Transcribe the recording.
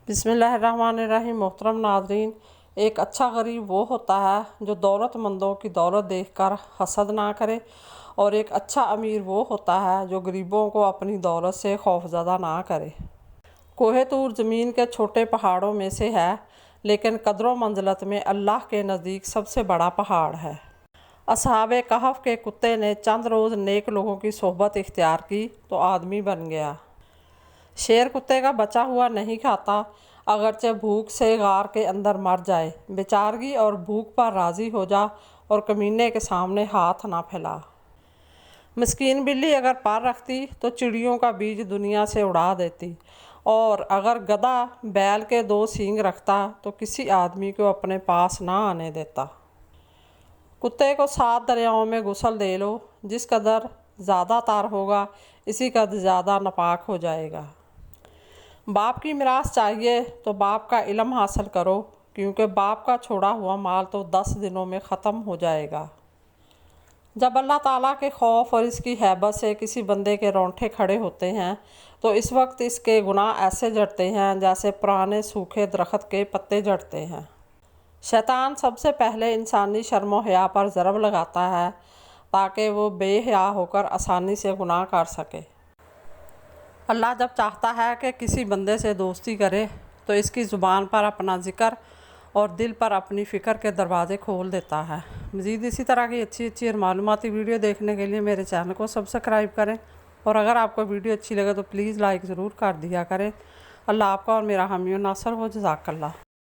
बिस्मिल्लाहिर्रहमानिर्रहीम। मोहतरम नाज़रीन, एक अच्छा गरीब वो होता है जो दौलतमंदों की दौलत देखकर हसद ना करे, और एक अच्छा अमीर वो होता है जो गरीबों को अपनी दौलत से खौफज़दा ना करे। कोहे तूर ज़मीन के छोटे पहाड़ों में से है, लेकिन कदरों मंज़लत में अल्लाह के नज़दीक सबसे बड़ा पहाड़ है। असहाबे कहफ के कुत्ते ने चंद रोज़ नेक लोगों की सोहबत इख्तियार की तो आदमी बन गया। शेर कुत्ते का बचा हुआ नहीं खाता, अगरचे भूख से गार के अंदर मर जाए। बेचारगी और भूख पर राज़ी हो जा और कमीने के सामने हाथ ना फैला। मिस्कीन बिल्ली अगर पर रखती तो चिड़ियों का बीज दुनिया से उड़ा देती, और अगर गधा बैल के 2 सींग रखता तो किसी आदमी को अपने पास ना आने देता। कुत्ते को 7 दरियाओं में गुस्ल दे लो, जिस कदर ज़्यादा तार होगा इसी कदर ज़्यादा नापाक हो जाएगा। बाप की मिरास चाहिए तो बाप का इल्म हासिल करो, क्योंकि बाप का छोड़ा हुआ माल तो 10 दिनों में ख़त्म हो जाएगा। जब अल्लाह ताला के खौफ और इसकी हैबत से किसी बंदे के रोंगटे खड़े होते हैं तो इस वक्त इसके गुनाह ऐसे झड़ते हैं जैसे पुराने सूखे दरख्त के पत्ते झड़ते हैं। शैतान सबसे पहले इंसानी शर्म और हया पर ज़रब लगाता है ताकि वो बेहया होकर आसानी से गुनाह कर सके। अल्लाह जब चाहता है कि किसी बंदे से दोस्ती करे तो इसकी ज़ुबान पर अपना ज़िक्र और दिल पर अपनी फ़िक्र के दरवाज़े खोल देता है। मज़ीद इसी तरह की अच्छी और मालूमाती वीडियो देखने के लिए मेरे चैनल को सब्सक्राइब करें, और अगर आपको वीडियो अच्छी लगे तो प्लीज़ लाइक ज़रूर कर दिया करें। अल्लाह आपका और मेरा हामी और नासर हो। जज़ाकल्लाह।